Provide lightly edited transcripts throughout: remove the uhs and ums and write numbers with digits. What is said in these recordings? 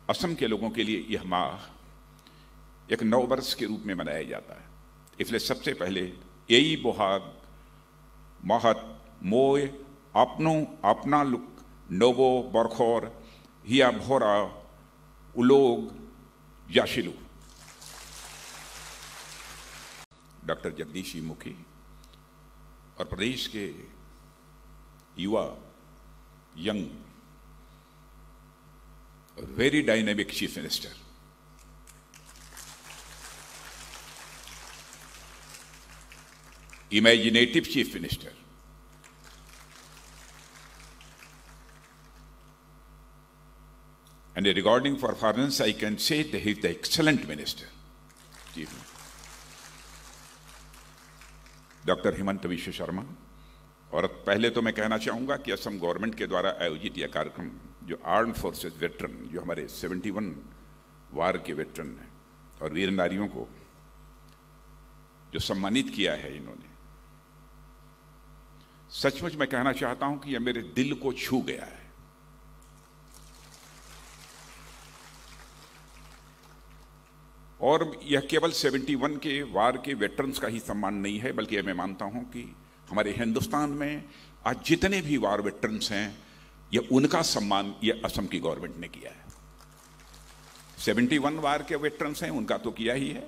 असम के लोगों के लिए यह माह एक नव वर्ष के रूप में मनाया जाता है। इसलिए सबसे पहले यही बोहाग महत मोय अपनो अपना लुक नोबो बरखोर हिया भोरा उलोग याशिलू। डॉक्टर जगदीश मुखी और प्रदेश के युवा young very dynamic chief minister, imaginative chief minister, and regarding performance I can say that he is the excellent minister, doctor Himanta विश्व शर्मा। और पहले तो मैं कहना चाहूँगा कि असम गवर्नमेंट के द्वारा आयोजित यह कार्यक्रम जो आर्म्ड फोर्सेस वेटरन, जो हमारे 71 वार के वेटरन हैं और वीर नारियों को जो सम्मानित किया है इन्होंने, सचमुच मैं कहना चाहता हूं कि यह मेरे दिल को छू गया है। और यह केवल 71 के वार के वेटरन्स का ही सम्मान नहीं है, बल्कि मैं मानता हूं कि हमारे हिंदुस्तान में आज जितने भी वार वेटरन्स हैं, यह उनका सम्मान यह असम की गवर्नमेंट ने किया है। 71 वार के वेटरन्स हैं, उनका तो किया ही है,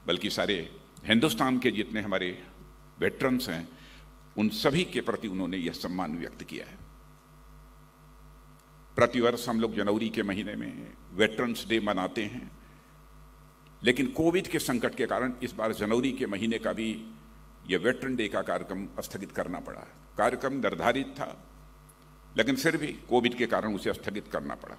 बल्कि सारे हिंदुस्तान के जितने हमारे वेटरन्स हैं उन सभी के प्रति उन्होंने यह सम्मान व्यक्त किया है। प्रतिवर्ष हम लोग जनवरी के महीने में वेटरन्स डे मनाते हैं, लेकिन कोविड के संकट के कारण इस बार जनवरी के महीने का भी यह वेटरन डे का कार्यक्रम स्थगित करना पड़ा। कार्यक्रम निर्धारित था, लेकिन फिर भी कोविड के कारण उसे स्थगित करना पड़ा।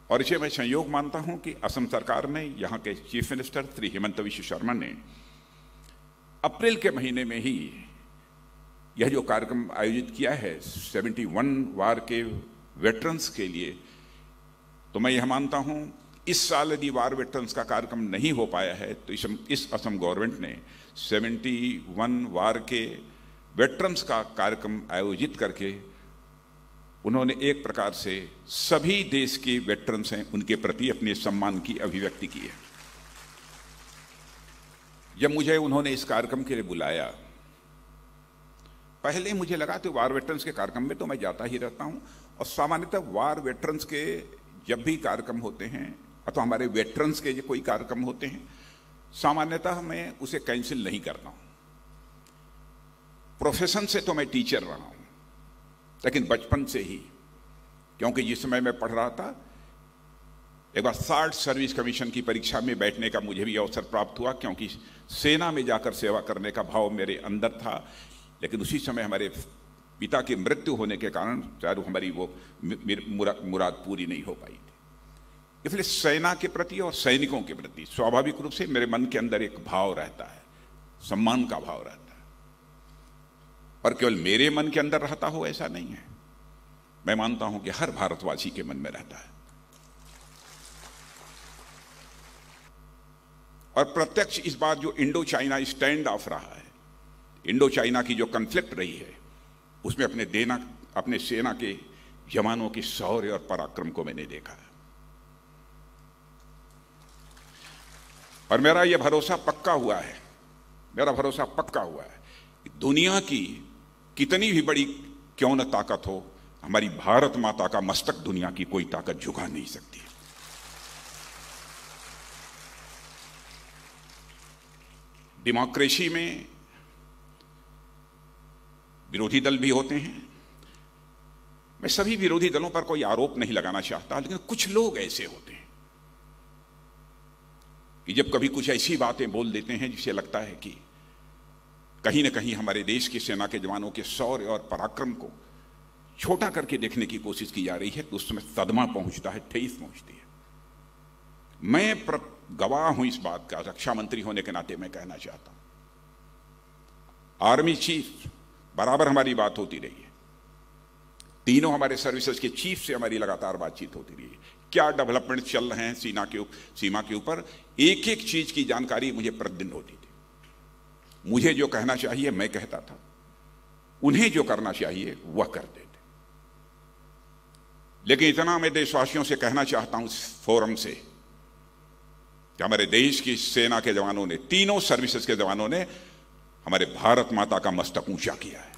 और इसे मैं संयोग मानता हूं कि असम सरकार ने, यहाँ के चीफ मिनिस्टर श्री हिमंत विश्व शर्मा ने अप्रैल के महीने में ही यह जो कार्यक्रम आयोजित किया है 71 वार के वेटरन्स के लिए, तो मैं यह मानता हूं इस साल यदि वार वेटरन्स का कार्यक्रम नहीं हो पाया है तो इस असम गवर्नमेंट ने 71 वार के वेटरन्स का कार्यक्रम आयोजित करके उन्होंने एक प्रकार से सभी देश के वेटरन्स हैं उनके प्रति अपने सम्मान की अभिव्यक्ति की है। जब मुझे उन्होंने इस कार्यक्रम के लिए बुलाया, पहले मुझे लगा तो वार वेटरन्स के कार्यक्रम में तो मैं जाता ही रहता हूं, और सामान्यतः वार वेटरन्स के जब भी कार्यक्रम होते हैं अथवा हमारे वेटरन्स के कोई कार्यक्रम होते हैं, सामान्यतः मैं उसे कैंसिल नहीं करता हूं। प्रोफेशन से तो मैं टीचर रहा हूं, लेकिन बचपन से ही, क्योंकि जिस समय मैं पढ़ रहा था एक बार 60 सर्विस कमीशन की परीक्षा में बैठने का मुझे भी अवसर प्राप्त हुआ, क्योंकि सेना में जाकर सेवा करने का भाव मेरे अंदर था। लेकिन उसी समय हमारे पिता की मृत्यु होने के कारण शायद हमारी वो मुराद पूरी नहीं हो पाई थी। इसलिए सेना के प्रति और सैनिकों के प्रति स्वाभाविक रूप से मेरे मन के अंदर एक भाव रहता है, सम्मान का भाव रहता है। और केवल मेरे मन के अंदर रहता हो ऐसा नहीं है, मैं मानता हूं कि हर भारतवासी के मन में रहता है। और प्रत्यक्ष इस बार जो इंडो चाइना स्टैंड ऑफ रहा है, इंडो चाइना की जो कॉन्फ्लिक्ट रही है, उसमें अपने सेना के जवानों की शौर्य और पराक्रम को मैंने देखा है। और मेरा यह भरोसा पक्का हुआ है कि दुनिया की कितनी भी बड़ी क्यों न ताकत हो, हमारी भारत माता का मस्तक दुनिया की कोई ताकत झुका नहीं सकती। डेमोक्रेसी में विरोधी दल भी होते हैं। मैं सभी विरोधी दलों पर कोई आरोप नहीं लगाना चाहता, लेकिन कुछ लोग ऐसे होते हैं कि जब कभी कुछ ऐसी बातें बोल देते हैं जिससे लगता है कि कहीं ना कहीं हमारे देश की सेना के जवानों के शौर्य और पराक्रम को छोटा करके देखने की कोशिश की जा रही है, तो उस समय सदमा पहुंचता है, ठेस पहुंचती है। मैं गवाह हूं इस बात का, रक्षा मंत्री होने के नाते मैं कहना चाहता हूं, आर्मी चीफ बराबर हमारी बात होती रही है, तीनों हमारे सर्विसेज के चीफ से हमारी लगातार बातचीत होती रही है। क्या डेवलपमेंट चल रहे हैं सीमा के ऊपर, एक एक चीज की जानकारी मुझे प्रतिदिन होती थी। मुझे जो कहना चाहिए मैं कहता था, उन्हें जो करना चाहिए वह करते थे। लेकिन इतना मैं देशवासियों से कहना चाहता हूं इस फोरम से कि हमारे देश की सेना के जवानों ने, तीनों सर्विसेज के जवानों ने हमारे भारत माता का मस्तक ऊंचा किया है।